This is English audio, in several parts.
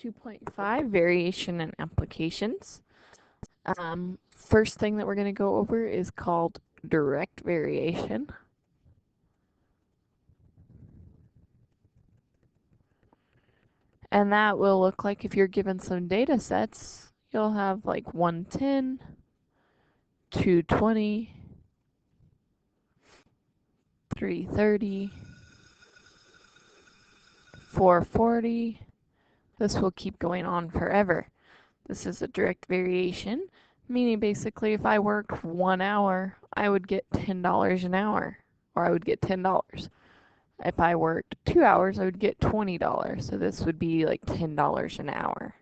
2.5, variation and applications. First thing that we're going to go over is called direct variation. And that will look like if you're given some data sets, you'll have like 110, 220, 330, 440. This will keep going on forever. This is a direct variation, meaning basically if I work 1 hour, I would get $10 an hour, or I would get $10. If I worked 2 hours, I would get $20. So this would be like $10 an hour.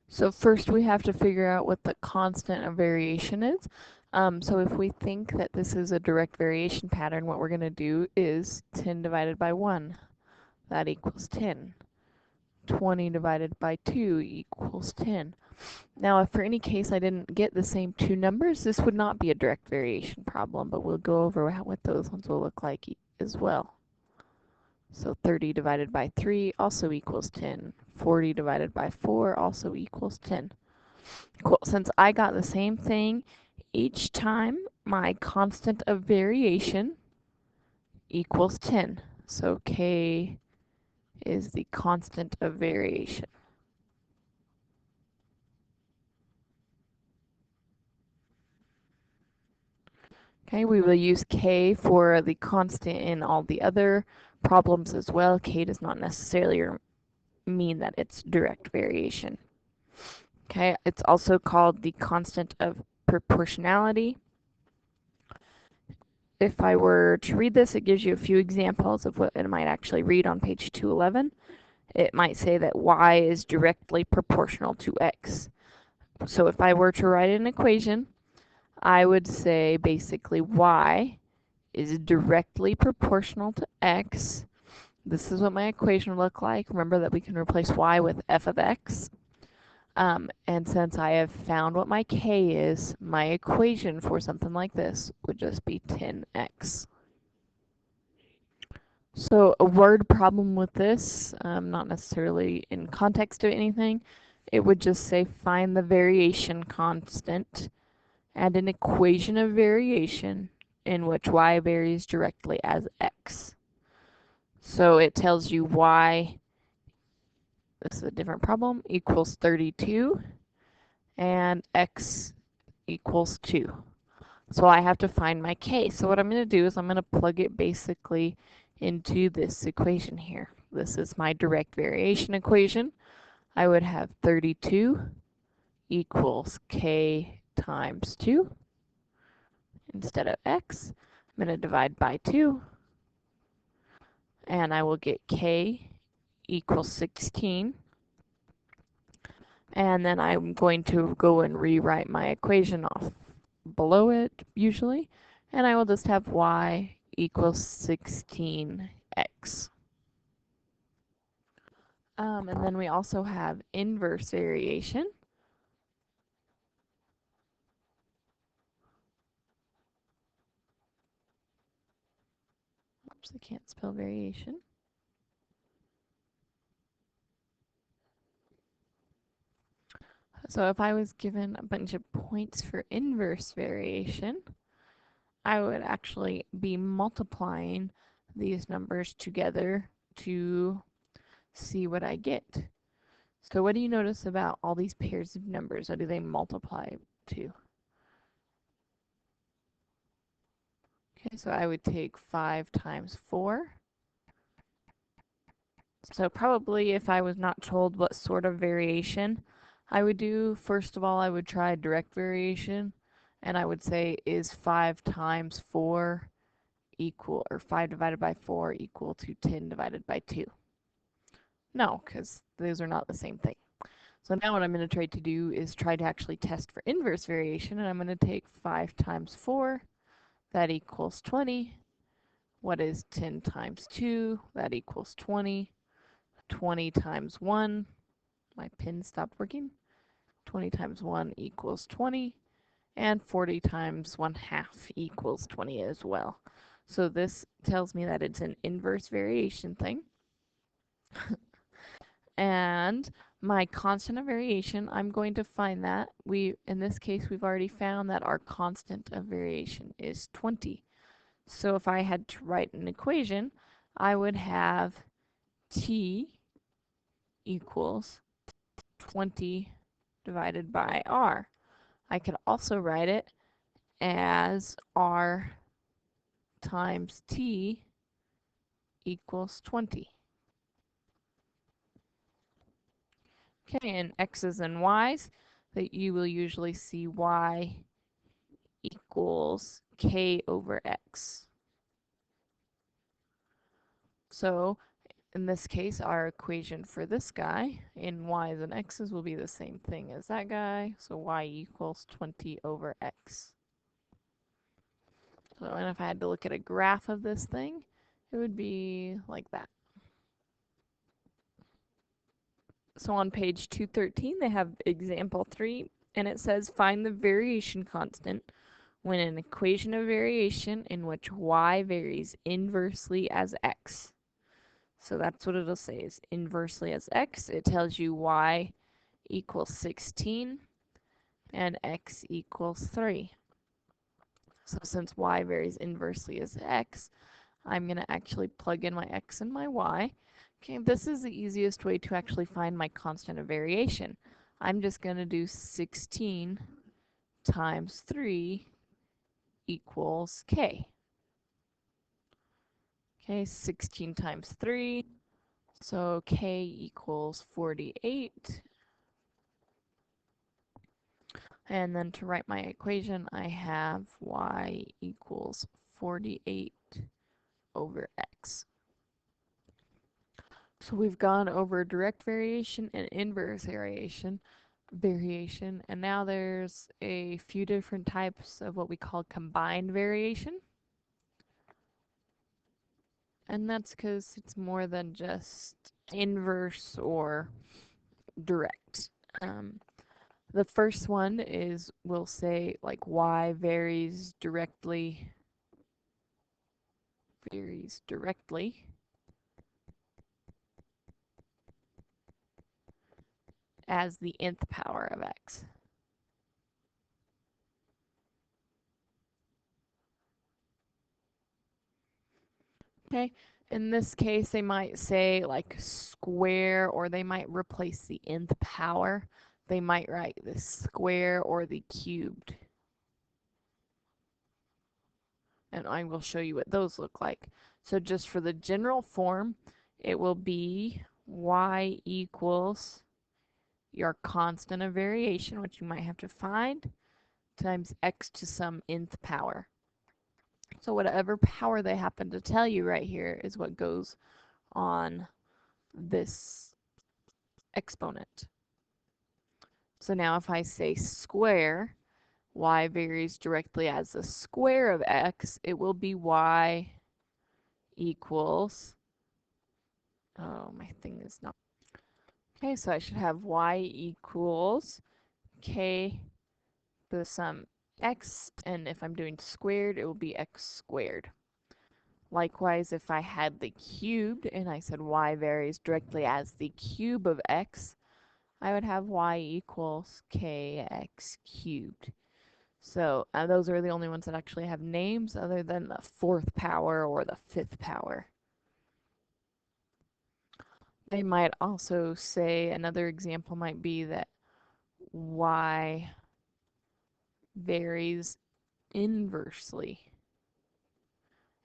So first we have to figure out what the constant of variation is. So if we think that this is a direct variation pattern, what we're going to do is 10 divided by 1. That equals 10. 20 divided by 2 equals 10. Now, if for any case I didn't get the same two numbers, this would not be a direct variation problem, but we'll go over what those ones will look like as well. So 30 divided by 3 also equals 10. 40 divided by 4 also equals 10. Cool. Since I got the same thing each time, my constant of variation equals 10. So K is the constant of variation. Okay, we will use K for the constant in all the other problems as well. K does not necessarily mean that it's direct variation. Okay, it's also called the constant of proportionality. If I were to read this, it gives you a few examples of what it might actually read on page 211. It might say that y is directly proportional to x. So if I were to write an equation, I would say basically y is directly proportional to x. This is what my equation would look like. Remember that we can replace y with f of x. And since I have found what my k is, my equation for something like this would just be 10x. So a word problem with this, not necessarily in context of anything, it would just say find the variation constant and an equation of variation in which y varies directly as x. So it tells you y, this is a different problem, equals 32 and x equals 2. So I have to find my k. So what I'm going to do is I'm going to plug it basically into this equation here. This is my direct variation equation. I would have 32 equals k times 2 instead of x. I'm going to divide by 2, and I will get k equals 16. And then I'm going to go and rewrite my equation off below it, usually, and I will just have y equals 16x. And then we also have inverse variation. Oops, I can't spell variation. So if I was given a bunch of points for inverse variation, I would actually be multiplying these numbers together to see what I get. So what do you notice about all these pairs of numbers? What do they multiply to? Okay, so I would take 5 times 4. So probably if I was not told what sort of variation I would do, first of all, I would try direct variation, and I would say, is 5 times 4 equal, or 5 divided by 4 equal to 10 divided by 2? No, because those are not the same thing. So now what I'm going to try to do is try to actually test for inverse variation, and I'm going to take 5 times 4, that equals 20. What is 10 times 2? That equals 20. 20 times 1, my pen stopped working. 20 times 1 equals 20, and 40 times 1/2 equals 20 as well. So this tells me that it's an inverse variation thing. And my constant of variation, I'm going to find that. In this case, we've already found that our constant of variation is 20. So if I had to write an equation, I would have t equals 20 divided by r. I could also write it as r times t equals 20. Okay, and x's and y's, that you will usually see y equals k over x. So in this case, our equation for this guy in y's and x's will be the same thing as that guy. So y equals 20 over x. So, and if I had to look at a graph of this thing, it would be like that. So on page 213, they have example 3, and it says find the variation constant when an equation of variation in which y varies inversely as x. So that's what it'll say, is inversely as x. It tells you y equals 16 and x equals 3. So since y varies inversely as x, I'm going to actually plug in my x and my y. Okay, this is the easiest way to actually find my constant of variation. I'm just going to do 16 times 3 equals k. Okay, 16 times 3, so k equals 48. And then to write my equation, I have y equals 48 over x. So we've gone over direct variation and inverse variation, and now there's a few different types of what we call combined variation. And that's because it's more than just inverse or direct. The first one is, we'll say, like y varies directly as the nth power of x. Okay, in this case, they might say like square, or they might replace the nth power. They might write the square or the cubed. And I will show you what those look like. So just for the general form, it will be y equals your constant of variation, which you might have to find, times x to some nth power. So whatever power they happen to tell you right here is what goes on this exponent. So now if I say square, y varies directly as the square of x, it will be y equals, oh, my thing is not, okay, so I should have y equals k to the sum x, and if I'm doing squared, it will be x squared. Likewise, if I had the cubed and I said y varies directly as the cube of x, I would have y equals kx cubed. So those are the only ones that actually have names other than the fourth power or the fifth power. They might also say, another example might be that y varies inversely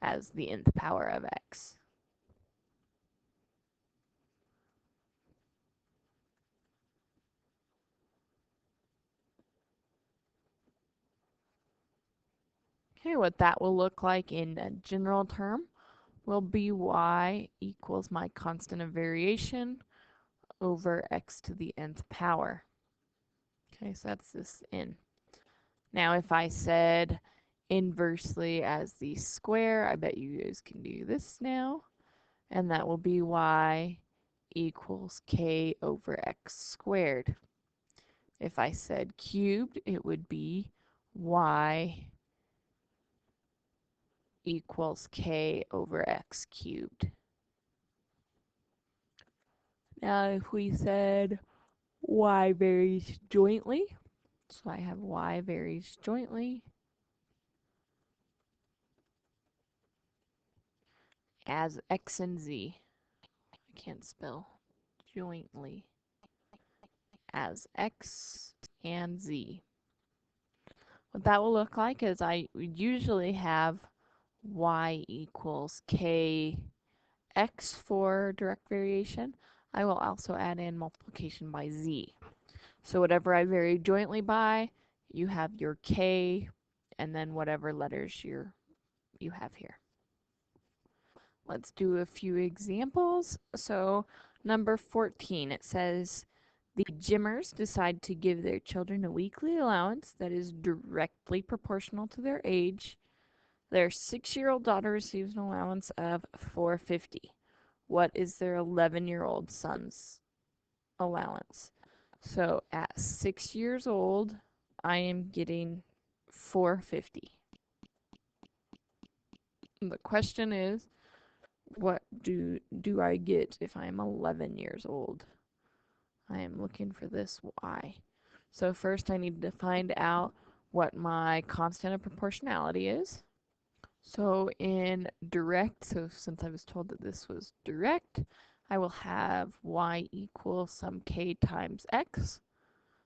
as the nth power of x. Okay, what that will look like in a general term will be y equals my constant of variation over x to the nth power. Okay, so that's this n. Now if I said inversely as the square, I bet you guys can do this now. And that will be y equals k over x squared. If I said cubed, it would be y equals k over x cubed. Now if we said y varies jointly, so I have y varies jointly as x and z. I can't spell jointly as x and z. What that will look like is I usually have y equals k x for direct variation. I will also add in multiplication by z. So whatever I vary jointly by, you have your k, and then whatever letters you have here. Let's do a few examples. So number 14, it says, the Jimmers decide to give their children a weekly allowance that is directly proportional to their age. Their 6-year-old daughter receives an allowance of $4.50. What is their 11-year-old son's allowance? So at 6 years old, I am getting $4.50. The question is, what do I get if I'm 11 years old? I am looking for this y. So first I need to find out what my constant of proportionality is. So in direct, so since I was told that this was direct, I will have y equals some k times x.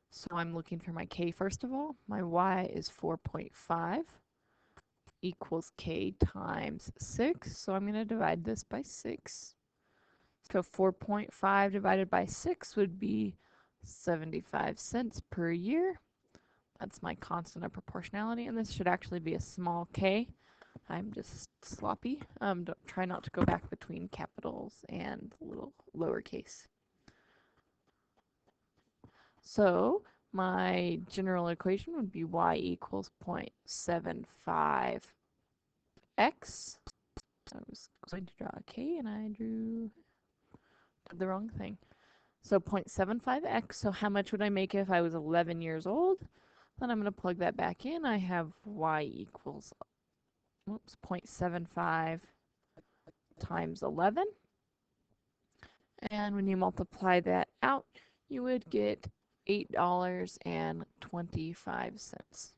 So I'm looking for my k first of all. My y is 4.5 equals k times 6. So I'm going to divide this by 6. So 4.5 divided by 6 would be 75 cents per year. That's my constant of proportionality, and this should actually be a small k. I'm just sloppy. Try not to go back between capitals and little lowercase. So my general equation would be y equals 0.75x. I was going to draw a k and I did the wrong thing. So 0.75x, so how much would I make if I was 11 years old? Then I'm going to plug that back in. I have y equals 0.75 times 11. And when you multiply that out, you would get $8.25.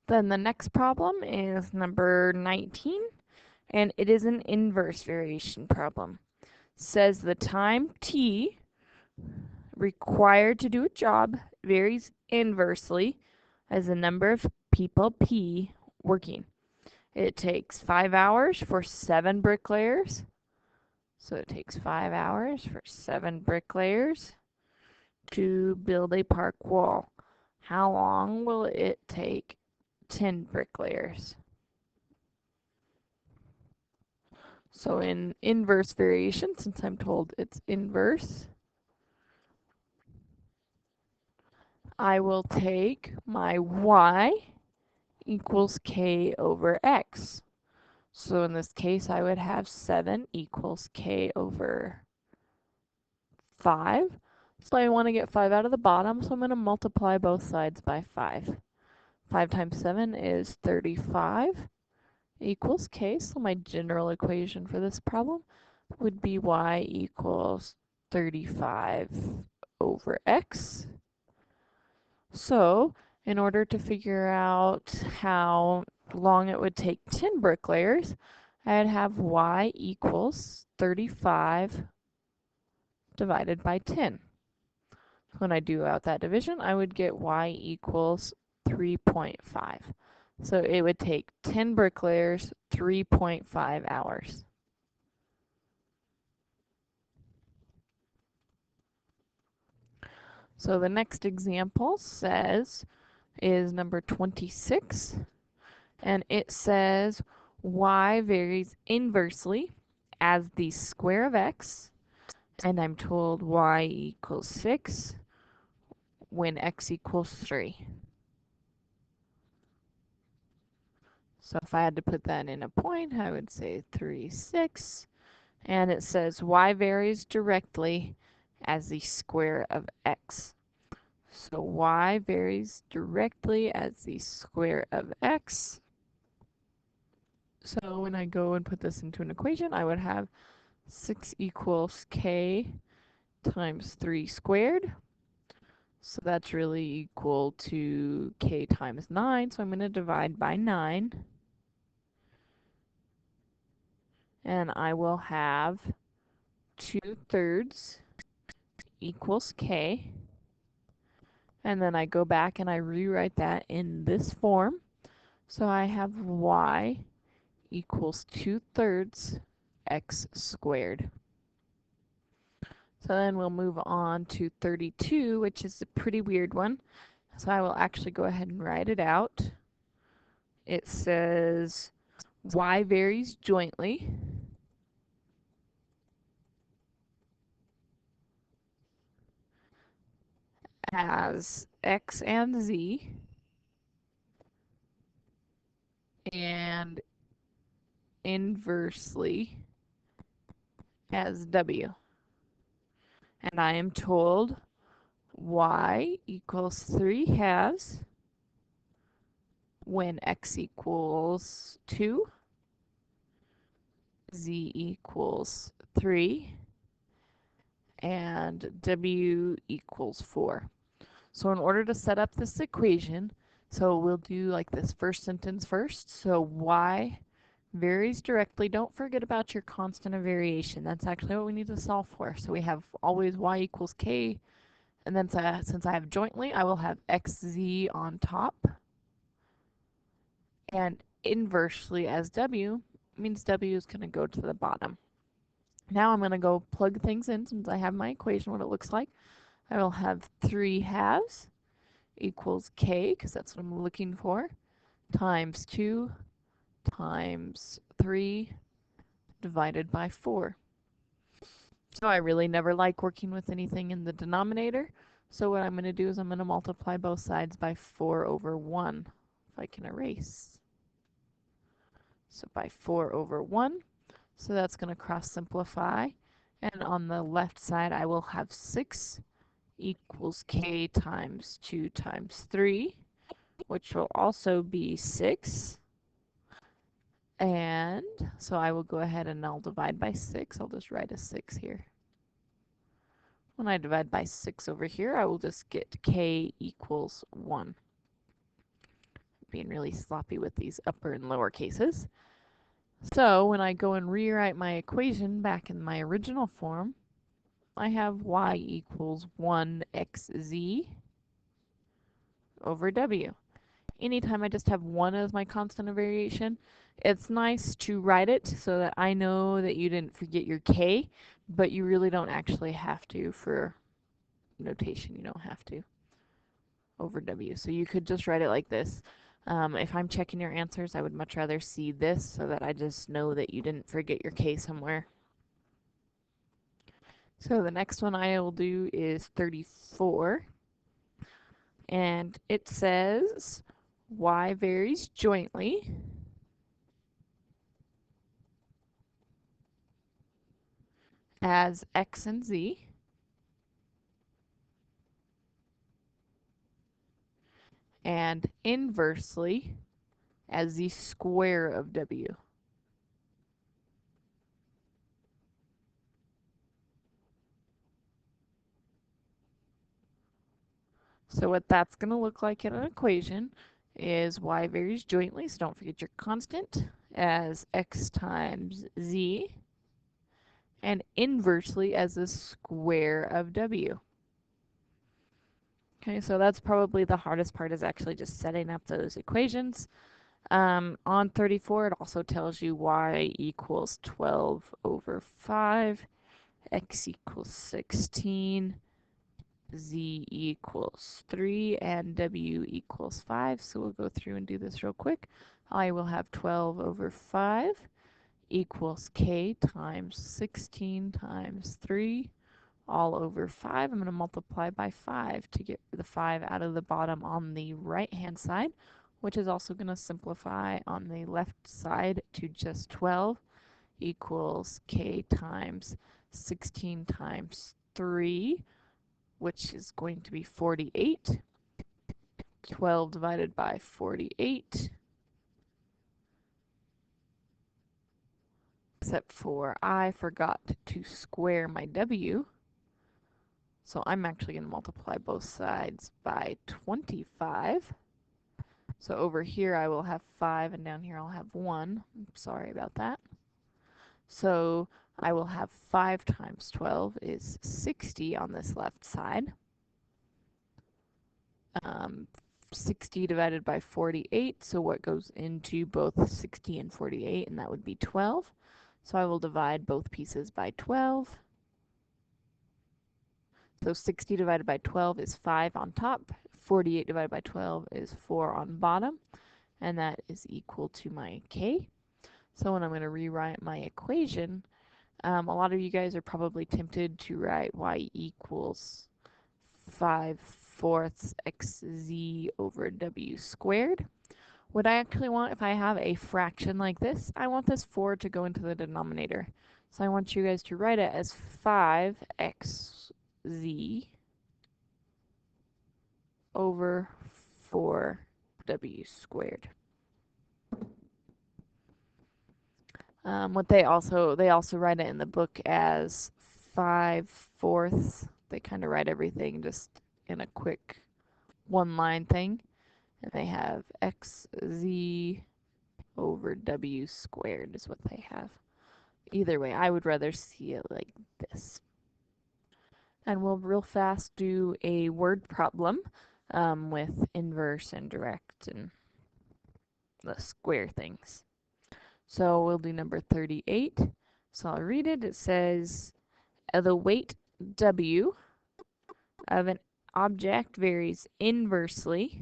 Then the next problem is number 19, and it is an inverse variation problem. Says the time t required to do a job varies inversely as the number of people p working. It takes 5 hours for 7 bricklayers. So it takes 5 hours for 7 bricklayers to build a park wall. How long will it take 10 bricklayers? So in inverse variation, since I'm told it's inverse, I will take my y equals k over x. So in this case, I would have 7 equals k over 5. So I want to get 5 out of the bottom, so I'm going to multiply both sides by 5. 5 times 7 is 35 equals k. So my general equation for this problem would be y equals 35 over x. So in order to figure out how long it would take 10 bricklayers, I'd have y equals 35 divided by 10. When I do out that division, I would get y equals 3.5. So it would take 10 bricklayers 3.5 hours. So the next example is number 26, and it says y varies inversely as the square of x, and I'm told y equals 6 when x equals 3. So if I had to put that in a point, I would say 3, 6. And it says y varies directly as the square of x. So y varies directly as the square of x. So when I go and put this into an equation, I would have 6 equals k times 3 squared. So that's really equal to k times 9. So I'm going to divide by 9. And I will have 2/3 equals k. And then I go back and I rewrite that in this form. So I have y equals 2/3 x squared. So then we'll move on to 32, which is a pretty weird one. So I will actually go ahead and write it out. It says y varies jointly as x and z and inversely as w. And I am told y equals 3/2 when x equals 2, z equals 3, and w equals 4. So in order to set up this equation, so we'll do like this first sentence first. So y varies directly. Don't forget about your constant of variation. That's actually what we need to solve for. So we have always y equals k, and then since I have jointly, I will have xz on top. And inversely as w means w is going to go to the bottom. Now I'm going to go plug things in since I have my equation, what it looks like. I will have 3/2 equals k, because that's what I'm looking for, times 2 times 3 divided by 4. So I really never like working with anything in the denominator. So what I'm going to do is I'm going to multiply both sides by 4/1, if I can erase. So by 4/1. So that's going to cross simplify. And on the left side, I will have 6 equals k times 2 times 3, which will also be 6. And so I will go ahead and I'll divide by 6. I'll just write a 6 here. When I divide by 6 over here, I will just get k equals 1. Being really sloppy with these upper and lower cases. So when I go and rewrite my equation back in my original form, I have y equals 1xz over w. Anytime I just have 1 as my constant of variation, it's nice to write it so that I know that you didn't forget your k, but you really don't actually have to for notation. You don't have to over w. So you could just write it like this. If I'm checking your answers, I would much rather see this so that I just know that you didn't forget your k somewhere. So the next one I will do is 34. And it says y varies jointly as x and z and inversely as the square of w. So what that's going to look like in an equation is y varies jointly, so don't forget your constant, as x times z, and inversely as the square of w. Okay, so that's probably the hardest part, is actually just setting up those equations. On 34, it also tells you y equals 12/5, x equals 16, z equals 3, and w equals 5. So we'll go through and do this real quick. I will have 12/5 equals k times 16 times 3 all over 5. I'm going to multiply by 5 to get the 5 out of the bottom on the right-hand side, which is also going to simplify on the left side to just 12 equals k times 16 times 3, which is going to be 48. 12 divided by 48 except for I forgot to square my w. So I'm actually going to multiply both sides by 25. So over here I will have 5 and down here I'll have 1. Sorry about that. So I will have 5 times 12 is 60 on this left side. 60 divided by 48, so what goes into both 60 and 48, and that would be 12. So I will divide both pieces by 12. So 60 divided by 12 is 5 on top, 48 divided by 12 is 4 on bottom, and that is equal to my k. So when I'm going to rewrite my equation, a lot of you guys are probably tempted to write y equals 5/4 xz over w squared. What I actually want, if I have a fraction like this, I want this 4 to go into the denominator. So I want you guys to write it as 5xz over 4w squared. What they also write it in the book as 5/4. They kind of write everything just in a quick one-line thing, and they have xz over w squared is what they have. Either way, I would rather see it like this. And we'll real fast do a word problem with inverse and direct and the square things. So we'll do number 38. So I'll read it. It says, the weight W of an object varies inversely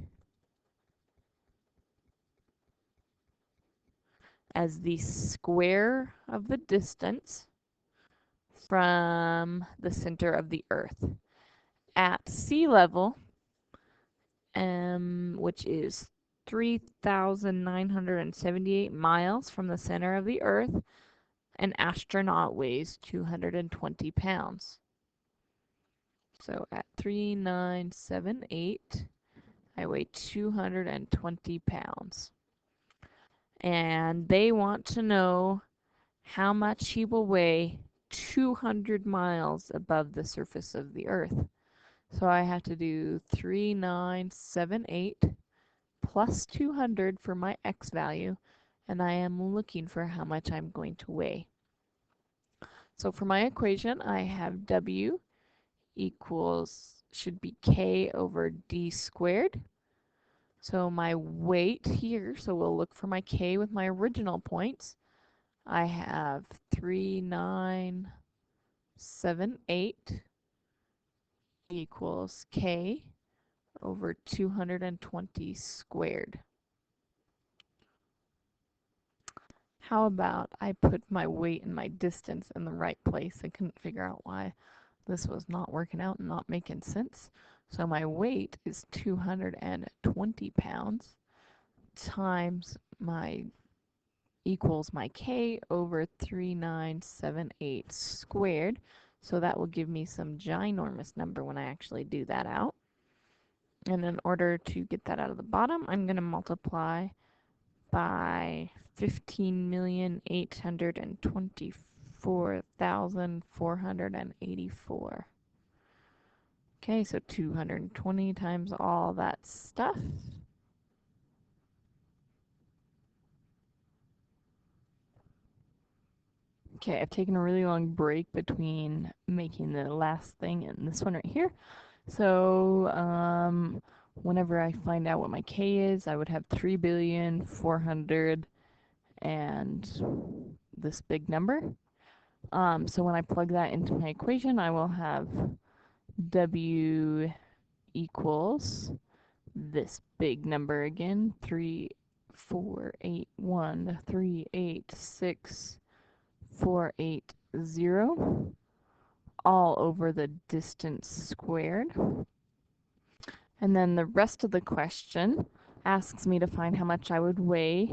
as the square of the distance from the center of the Earth. At sea level, which is 3,978 miles from the center of the Earth, an astronaut weighs 220 pounds. So at 3,978, I weigh 220 pounds. And they want to know how much he will weigh 200 miles above the surface of the Earth. So I have to do 3,978 plus 200 for my x value, and I am looking for how much I'm going to weigh. So for my equation, I have W equals, should be k over d squared. So my weight here, so we'll look for my k with my original points. I have 3,978 equals k over 220 squared. How about I put my weight and my distance in the right place? I couldn't figure out why this was not working out and not making sense. So my weight is 220 pounds times my equals my k over 3,978 squared. So that will give me some ginormous number when I actually do that out. And in order to get that out of the bottom, I'm going to multiply by 15,824,484. Okay, so 220 times all that stuff. Okay, I've taken a really long break between making the last thing and this one right here. So, whenever I find out what my k is, I would have 3,400,000,000 and this big number. So when I plug that into my equation, I will have W equals this big number again, 3,481,386,480, all over the distance squared. And then the rest of the question asks me to find how much I would weigh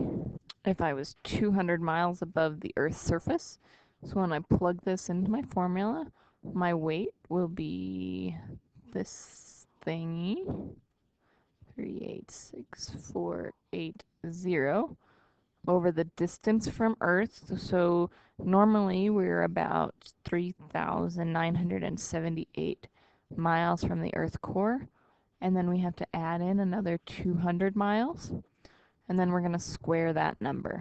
if I was 200 miles above the Earth's surface. So when I plug this into my formula, my weight will be this thingy, 386,480, over the distance from Earth. So Normally, we're about 3,978 miles from the Earth core, and then we have to add in another 200 miles, and then we're going to square that number.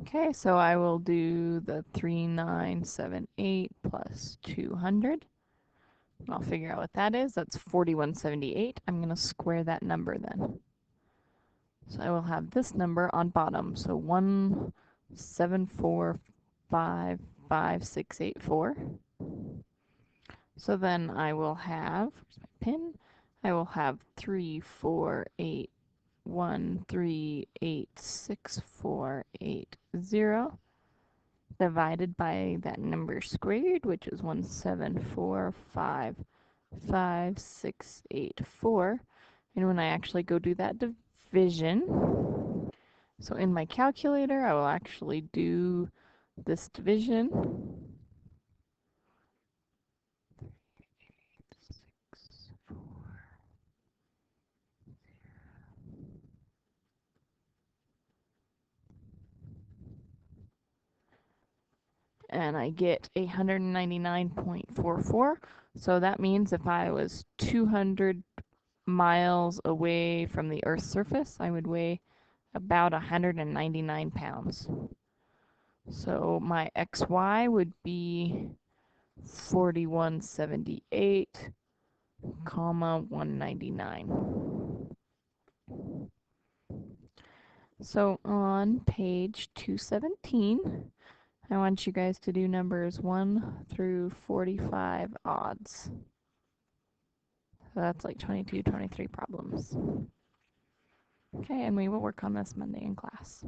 Okay, so I will do the 3,978 plus 200. I'll figure out what that is. That's 4,178. I'm going to square that number then. So I will have this number on bottom. So 1,745,5,684. So then I will have, where's my pin? I will have 348138648 divided by that number squared, which is 1,745,5,684. And when I actually go do that division, so in my calculator, I will actually do this division. And I get 199.44. So that means if I was 200 miles away from the Earth's surface, I would weigh about 199 pounds. So my XY would be 4178, comma 199. So on page 217, I want you guys to do numbers 1 through 45 odds. So that's like 22, 23 problems. Okay, and we will work on this Monday in class.